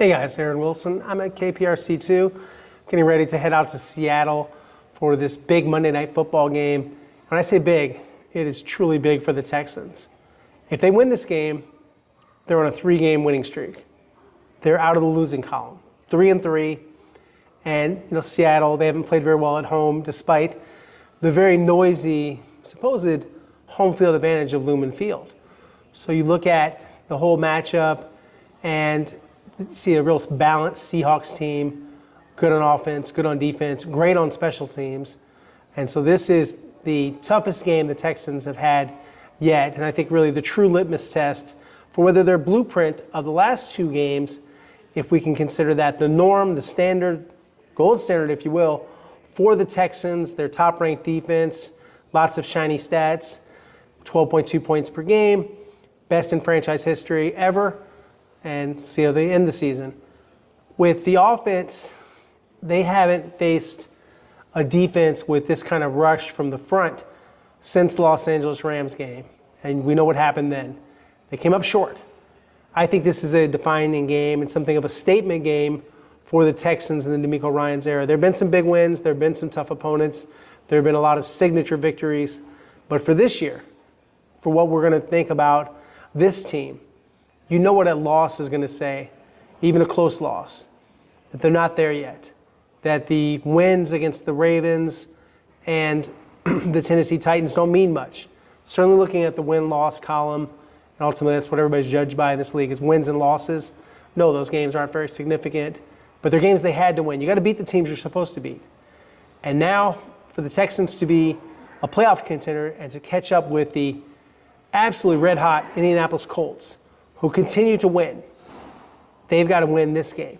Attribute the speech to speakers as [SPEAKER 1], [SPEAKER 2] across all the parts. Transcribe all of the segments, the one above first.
[SPEAKER 1] Hey guys, Aaron Wilson. I'm at KPRC2, getting ready to head out to Seattle for this big Monday Night Football game. When I say big, it is truly big for the Texans. If they win this game, they're on a 3-game winning streak. They're out of the losing column, 3-3. And Seattle, they haven't played very well at home, despite the very noisy, supposed home field advantage of Lumen Field. So you look at the whole matchup and you see a real balanced Seahawks team, good on offense, good on defense, great on special teams. And so this is the toughest game the Texans have had yet, and I think really the true litmus test for whether their blueprint of the last 2 games, if we can consider that the norm, the standard, gold standard, if you will, for the Texans, their top-ranked defense, lots of shiny stats, 12.2 points per game, best in franchise history ever, and see how they end the season. With the offense, they haven't faced a defense with this kind of rush from the front since the Los Angeles Rams game, and we know what happened then. They came up short. I think this is a defining game and something of a statement game for the Texans in the DeMeco Ryans era. There have been some big wins. There have been some tough opponents. There have been a lot of signature victories. But for this year, for what we're going to think about this team, you know what a loss is going to say, even a close loss, that they're not there yet, that the wins against the Ravens and the Tennessee Titans don't mean much. Certainly looking at the win-loss column, and ultimately that's what everybody's judged by in this league is wins and losses. No, those games aren't very significant, but they're games they had to win. You got to beat the teams you're supposed to beat. And now for the Texans to be a playoff contender and to catch up with the absolutely red-hot Indianapolis Colts, who continue to win, they've got to win this game.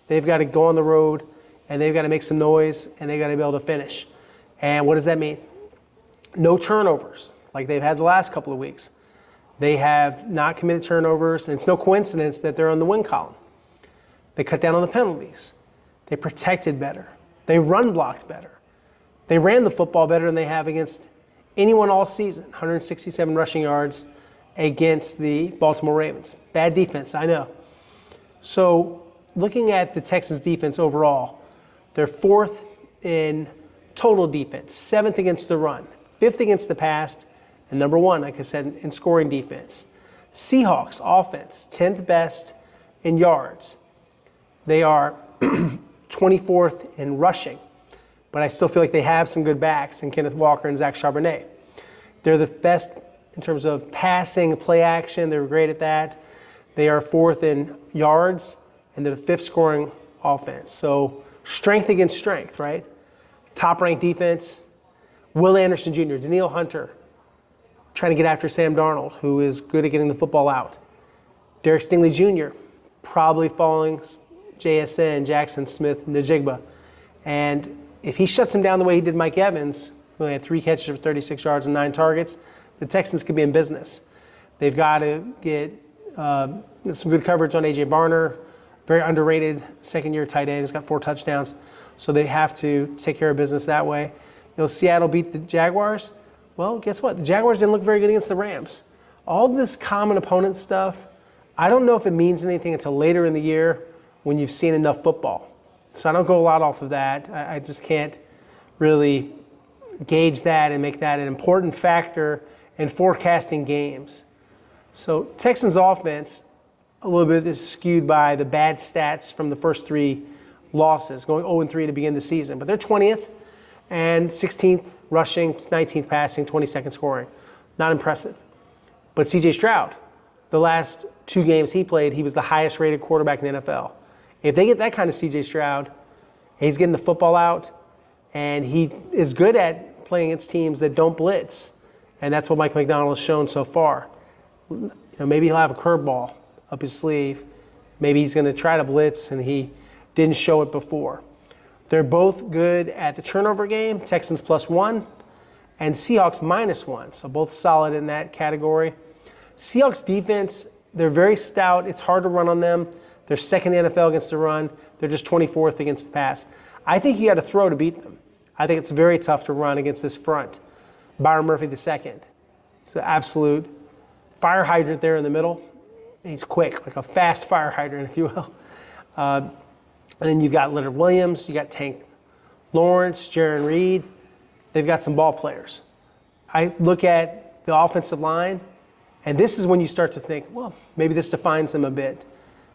[SPEAKER 1] They've got to go on the road, and they've got to make some noise, and they've got to be able to finish. And what does that mean? No turnovers, like they've had the last couple of weeks. They have not committed turnovers, and it's no coincidence that they're on the win column. They cut down on the penalties. They protected better. They run blocked better. They ran the football better than they have against anyone all season, 167 rushing yards against the Baltimore Ravens. Bad defense, I know. So looking at the Texans defense overall, they're 4th in total defense, 7th against the run, 5th against the pass, and number 1, like I said, in scoring defense. Seahawks offense, 10th best in yards. They are 24th in rushing, but I still feel like they have some good backs in Kenneth Walker and Zach Charbonnet. They're the best in terms of passing, play action. They're great at that. They are 4th in yards, and they're the 5th scoring offense. So strength against strength, right? Top-ranked defense. Will Anderson Jr., Danielle Hunter, trying to get after Sam Darnold, who is good at getting the football out. Derek Stingley Jr., probably following JSN, Jackson Smith-Njigba. And if he shuts him down the way he did Mike Evans, who had 3 catches for 36 yards and 9 targets, the Texans could be in business. They've got to get some good coverage on A.J. Barner, very underrated second-year tight end. He's got 4 touchdowns. So they have to take care of business that way. Seattle beat the Jaguars. Well, guess what? The Jaguars didn't look very good against the Rams. All this common opponent stuff, I don't know if it means anything until later in the year when you've seen enough football. So I don't go a lot off of that. I just can't really gauge that and make that an important factor in forecasting games. So Texans offense, a little bit is skewed by the bad stats from the first 3 losses, going 0-3 to begin the season. But they're 20th and 16th rushing, 19th passing, 22nd scoring. Not impressive. But C.J. Stroud, the last 2 games he played, he was the highest rated quarterback in the NFL. If they get that kind of C.J. Stroud, he's getting the football out, and he is good at playing against teams that don't blitz. And that's what Mike McDonald has shown so far. Maybe he'll have a curveball up his sleeve. Maybe he's going to try to blitz, and he didn't show it before. They're both good at the turnover game, Texans +1, and Seahawks -1. So both solid in that category. Seahawks defense, they're very stout. It's hard to run on them. They're 2nd in the NFL against the run. They're just 24th against the pass. I think you got to throw to beat them. I think it's very tough to run against this front. Byron Murphy II. He's an absolute fire hydrant there in the middle. He's quick, like a fast fire hydrant, if you will. And then you've got Leonard Williams, you got Tank Lawrence, Jaron Reed. They've got some ball players. I look at the offensive line, and this is when you start to think, well, maybe this defines them a bit.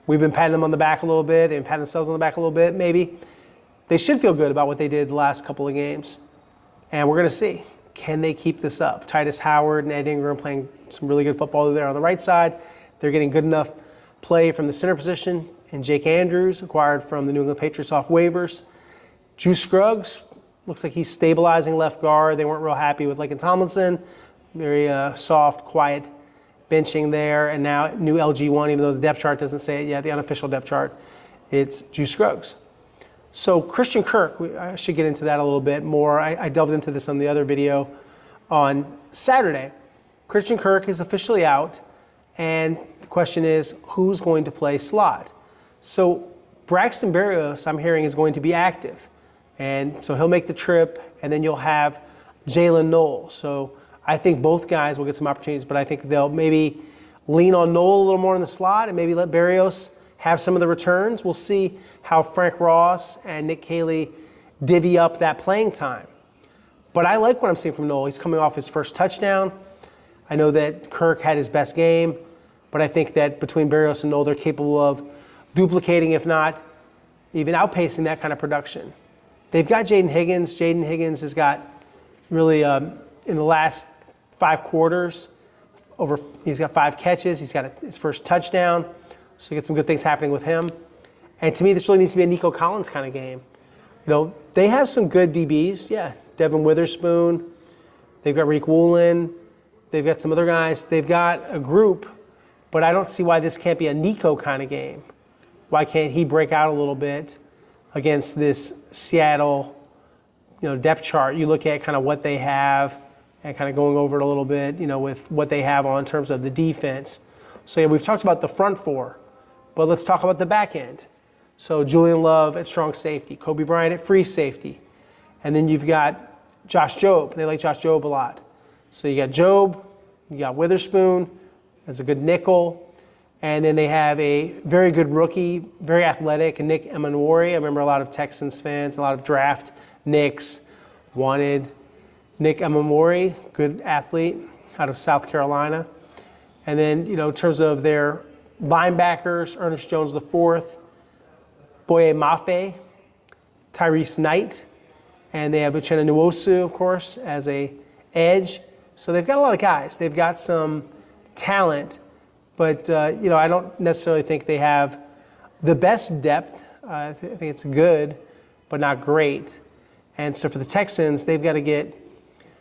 [SPEAKER 1] We've been patting them on the back a little bit. They've been patting themselves on the back a little bit, maybe. They should feel good about what they did the last couple of games. And we're going to see, can they keep this up? Titus Howard and Ed Ingram playing some really good football there on the right side. They're getting good enough play from the center position. And Jake Andrews, acquired from the New England Patriots off waivers. Juice Scruggs, looks like he's stabilizing left guard. They weren't real happy with Laken Tomlinson. Very soft, quiet benching there. And now new LG1, even though the depth chart doesn't say it yet, the unofficial depth chart, it's Juice Scruggs. So Christian Kirk, I should get into that a little bit more. I delved into this on the other video on Saturday. Christian Kirk is officially out, and the question is, who's going to play slot? So Braxton Berrios, I'm hearing, is going to be active. And so he'll make the trip, and then you'll have Jalen Noel. So I think both guys will get some opportunities, but I think they'll maybe lean on Noel a little more in the slot and maybe let Berrios have some of the returns. We'll see how Frank Ross and Nick Caley divvy up that playing time. But I like what I'm seeing from Noel. He's coming off his first touchdown. I know that Kirk had his best game, but I think that between Berrios and Noel, they're capable of duplicating, if not even outpacing that kind of production. They've got Jaden Higgins. Jaden Higgins has got really, in the last 5 quarters, he's got 5 catches. He's got his first touchdown. So you get some good things happening with him. And to me, this really needs to be a Nico Collins kind of game. You know, they have some good DBs. Yeah, Devin Witherspoon. They've got Reek Woolen. They've got some other guys. They've got a group, but I don't see why this can't be a Nico kind of game. Why can't he break out a little bit against this Seattle, depth chart? You look at kind of what they have and kind of going over it a little bit, with what they have on in terms of the defense. So yeah, we've talked about the front 4, but let's talk about the back end. So Julian Love at strong safety, Kobe Bryant at free safety. And then you've got Josh Jobe. They like Josh Jobe a lot. So you got Jobe, you got Witherspoon as a good nickel. And then they have a very good rookie, very athletic, Nick Emanwari. I remember a lot of Texans fans, a lot of draft Knicks wanted Nick Emanwari, good athlete out of South Carolina. And then, in terms of their linebackers, Ernest Jones IV, Boye Mafe, Tyrese Knight, and they have Uchenna Nwosu, of course, as a edge. So they've got a lot of guys. They've got some talent, but I don't necessarily think they have the best depth. I think it's good, but not great. And so for the Texans, they've got to get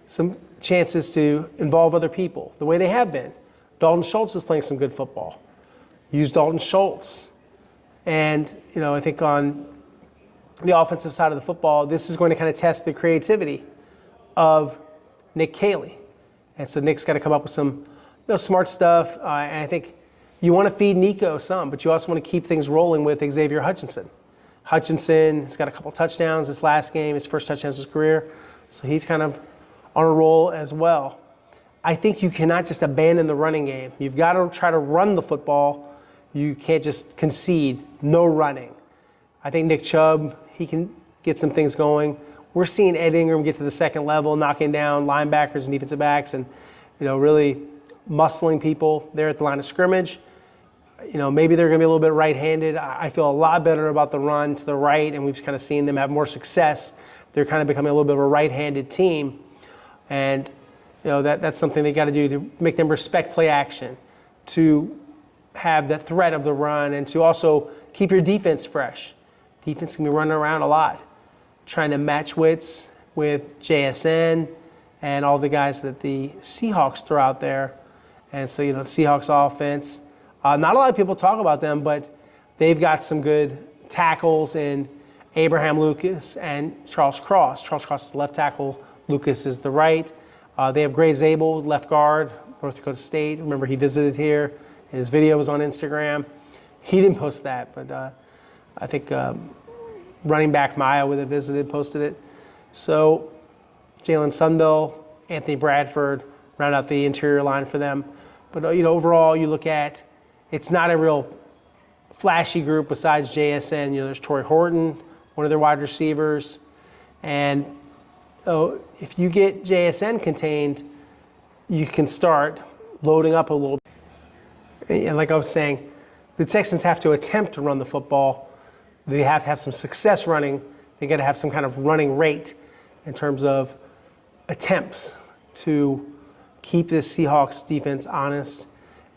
[SPEAKER 1] some chances to involve other people, the way they have been. Dalton Schultz is playing some good football. Use Dalton Schultz. And, I think on the offensive side of the football, this is going to kind of test the creativity of Nick Caley. And so Nick's got to come up with some smart stuff. And I think you want to feed Nico some, but you also want to keep things rolling with Xavier Hutchinson. Hutchinson has got a couple touchdowns this last game, his first touchdowns of his career. So he's kind of on a roll as well. I think you cannot just abandon the running game. You've got to try to run the football. You can't just concede, no running. I think Nick Chubb, he can get some things going. We're seeing Ed Ingram get to the second level, knocking down linebackers and defensive backs and, really muscling people there at the line of scrimmage. Maybe they're going to be a little bit right-handed. I feel a lot better about the run to the right, and we've kind of seen them have more success. They're kind of becoming a little bit of a right-handed team. And, that's something they got to do to make them respect play action, to have the threat of the run, and to also keep your defense fresh. Defense can be running around a lot, trying to match wits with JSN and all the guys that the Seahawks throw out there. And so, Seahawks offense, not a lot of people talk about them, but they've got some good tackles in Abraham Lucas and Charles Cross. Charles Cross is the left tackle, Lucas is the right. They have Gray Zabel, left guard, North Dakota State. Remember, he visited here. His video was on Instagram. He didn't post that, but I think running back from Iowa that visited posted it. So Jalen Sundell, Anthony Bradford round out the interior line for them. But overall, you look at, it's not a real flashy group besides JSN. There's Torrey Horton, one of their wide receivers. And if you get JSN contained, you can start loading up a little bit. And like I was saying, the Texans have to attempt to run the football. They have to have some success running. They got to have some kind of running rate in terms of attempts to keep this Seahawks defense honest.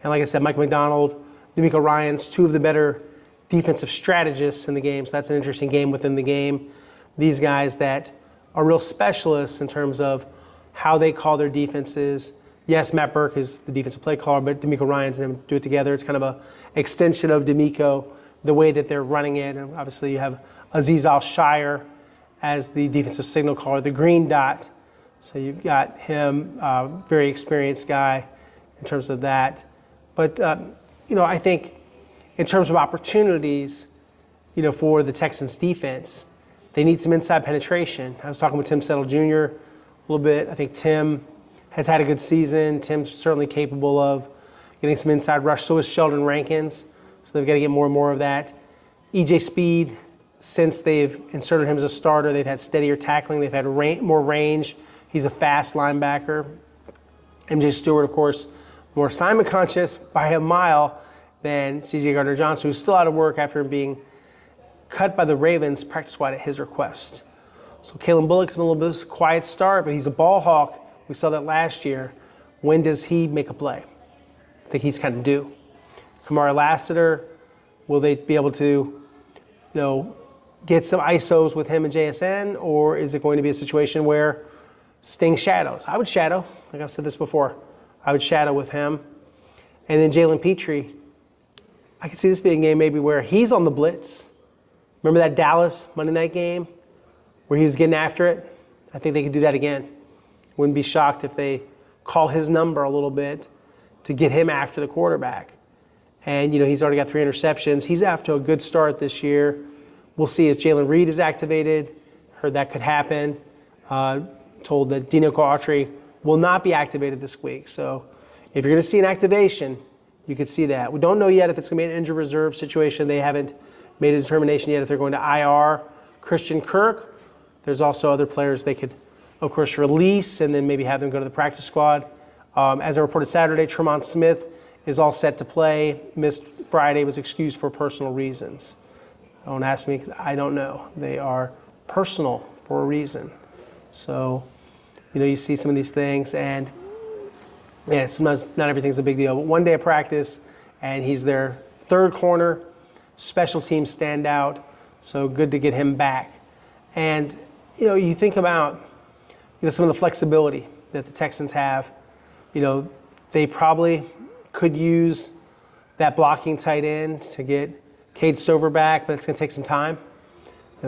[SPEAKER 1] And like I said, Mike McDonald, D'Amico Ryans, two of the better defensive strategists in the game. So that's an interesting game within the game. These guys that are real specialists in terms of how they call their defenses. Yes, Matt Burke is the defensive play caller, but D'Amico Ryans and them do it together. It's kind of an extension of D'Amico, the way that they're running it. And obviously you have Azeez Al-Shire as the defensive signal caller, the green dot. So you've got him, very experienced guy in terms of that. But, I think in terms of opportunities, for the Texans defense, they need some inside penetration. I was talking with Tim Settle Jr. a little bit. I think Tim has had a good season. Tim's certainly capable of getting some inside rush. So is Sheldon Rankins. So they've got to get more and more of that. EJ Speed, since they've inserted him as a starter, they've had steadier tackling. They've had more range. He's a fast linebacker. MJ Stewart, of course, more assignment conscious by a mile than CJ Gardner-Johnson, who's still out of work after being cut by the Ravens practice squad at his request. So Kalen Bullock's been a little bit of a quiet start, but he's a ball hawk. We saw that last year. When does he make a play? I think he's kind of due. Kamari Lassiter, will they be able to, get some ISOs with him and JSN, or is it going to be a situation where Sting shadows? I would shadow, like I've said this before. I would shadow with him. And then Jalen Petrie, I could see this being a game maybe where he's on the blitz. Remember that Dallas Monday night game where he was getting after it? I think they could do that again. Wouldn't be shocked if they call his number a little bit to get him after the quarterback. And, he's already got 3 interceptions. He's off to a good start this year. We'll see if Jalen Reed is activated. Heard that could happen. Told that Dino Autry will not be activated this week. So if you're going to see an activation, you could see that. We don't know yet if it's going to be an injured reserve situation. They haven't made a determination yet if they're going to IR Christian Kirk. There's also other players they could, of course, release and then maybe have them go to the practice squad. As I reported Saturday, Tremont Smith is all set to play. Missed Friday, was excused for personal reasons. Don't ask me because I don't know. They are personal for a reason. So, you see some of these things, and sometimes not everything's a big deal. But one day of practice, and he's their third corner, special teams standout. So good to get him back. And you think about some of the flexibility that the Texans have. They probably could use that blocking tight end to get Cade Stover back, but it's going to take some time.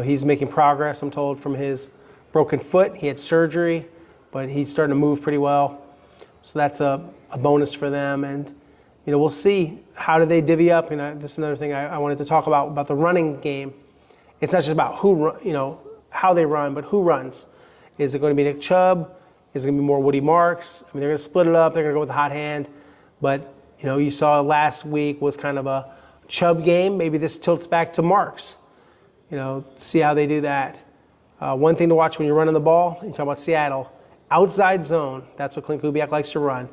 [SPEAKER 1] He's making progress, I'm told, from his broken foot. He had surgery, but he's starting to move pretty well. So that's a bonus for them. And, we'll see how do they divvy up. This is another thing I wanted to talk about the running game. It's not just about how they run, but who runs. Is it going to be Nick Chubb? Is it going to be more Woody Marks? They're going to split it up. They're going to go with the hot hand. But, you saw last week was kind of a Chubb game. Maybe this tilts back to Marks. See how they do that. One thing to watch when you're running the ball, you talk about Seattle, outside zone. That's what Clint Kubiak likes to run.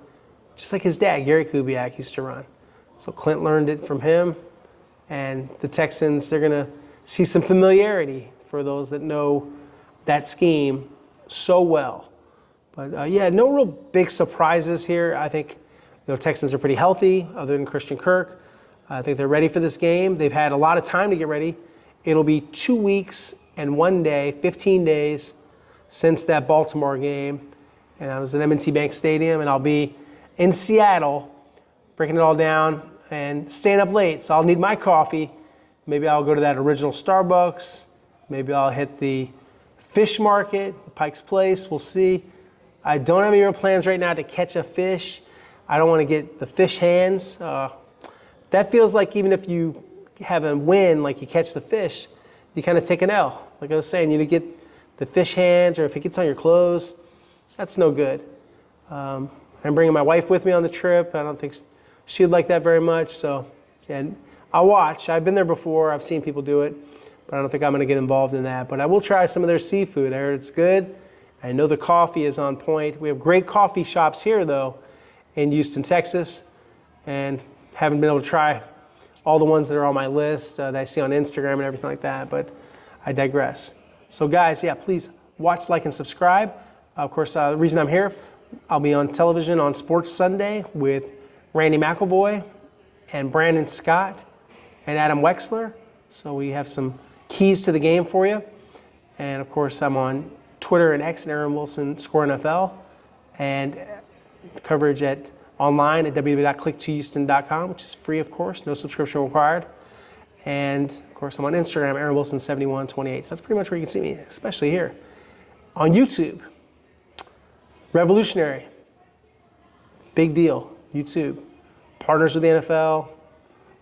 [SPEAKER 1] Just like his dad, Gary Kubiak, used to run. So Clint learned it from him. And the Texans, they're going to see some familiarity for those that know that scheme so well. But, no real big surprises here. I think Texans are pretty healthy, other than Christian Kirk. I think they're ready for this game. They've had a lot of time to get ready. It'll be 2 weeks and 1 day, 15 days since that Baltimore game. And I was at M&T Bank Stadium, and I'll be in Seattle breaking it all down and staying up late. So I'll need my coffee. Maybe I'll go to that original Starbucks. Maybe I'll hit the fish market, the Pike's Place. We'll see. I don't have any real plans right now to catch a fish. I don't want to get the fish hands. That feels like even if you have a win, like you catch the fish, you kind of take an L. Like I was saying, you get the fish hands, or if it gets on your clothes, that's no good. I'm bringing my wife with me on the trip. I don't think she'd like that very much. So, and I'll watch. I've been there before. I've seen people do it, but I don't think I'm going to get involved in that. But I will try some of their seafood. I heard it's good. I know the coffee is on point. We have great coffee shops here, though, in Houston, Texas, and haven't been able to try all the ones that are on my list that I see on Instagram and everything like that, but I digress. So guys, yeah, please watch, like, and subscribe. Of course, the reason I'm here, I'll be on television on Sports Sunday with Randy McIlvoy and Brandon Scott and Adam Wexler. So we have some keys to the game for you. And of course, I'm on Twitter and X and Aaron Wilson Score NFL, and coverage online at www.click2houston.com, which is free, of course, no subscription required. And of course, I'm on Instagram, Aaron Wilson 7128. So that's pretty much where you can see me, especially here. On YouTube, revolutionary, big deal, YouTube. Partners with the NFL,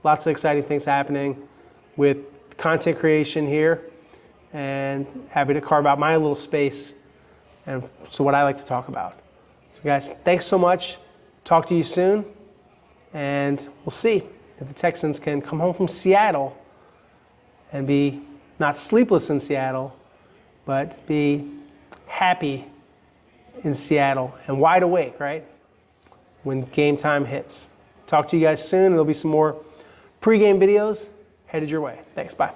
[SPEAKER 1] lots of exciting things happening with content creation here, and happy to carve out my little space and so what I like to talk about. So guys, thanks so much. Talk to you soon, and we'll see if the Texans can come home from Seattle and be not sleepless in Seattle, but be happy in Seattle and wide awake, right, when game time hits. Talk to you guys soon. There'll be some more pregame videos headed your way. Thanks. Bye.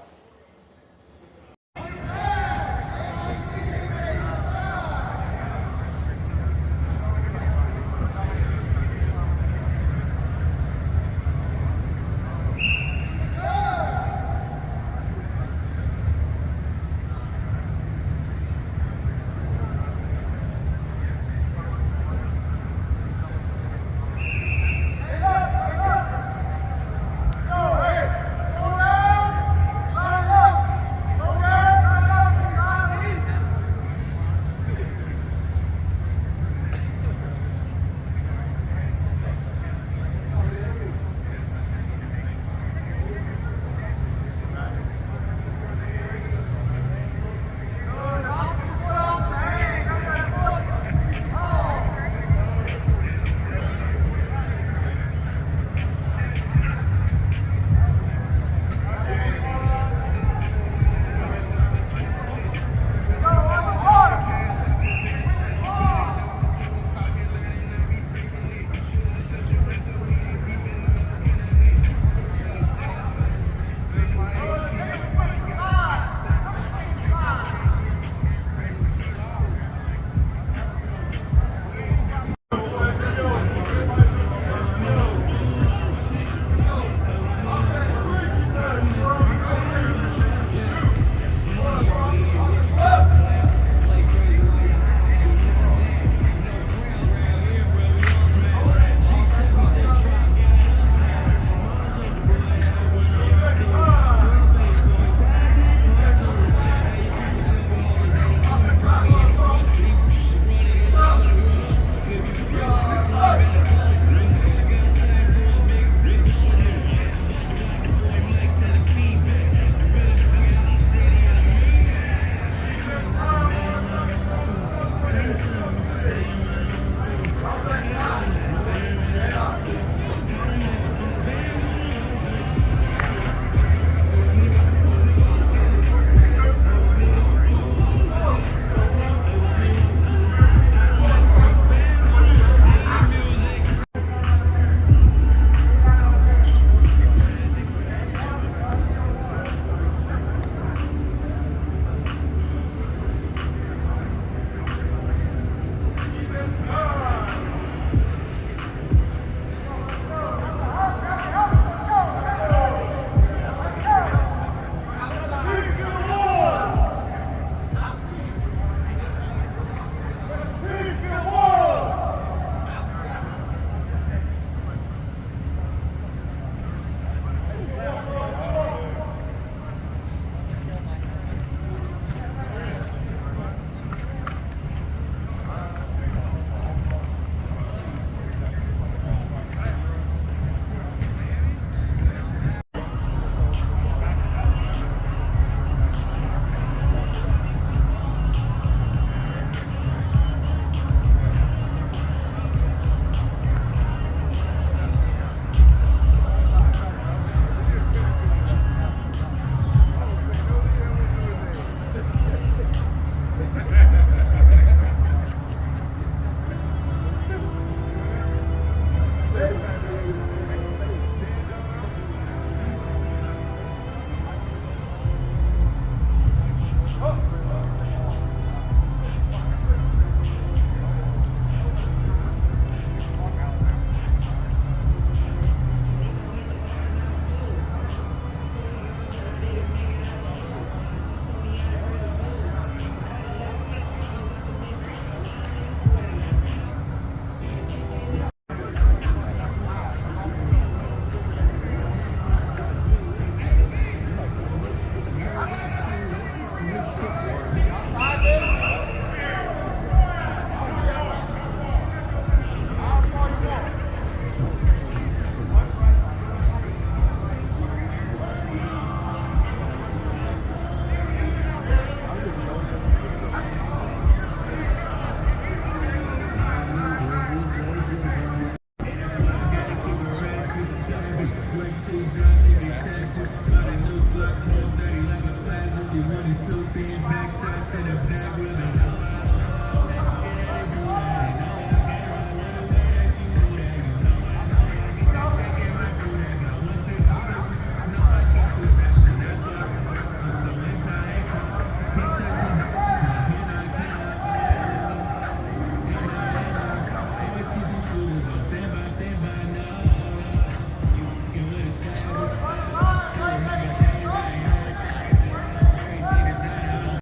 [SPEAKER 2] She running stupid, back shots in the back with it.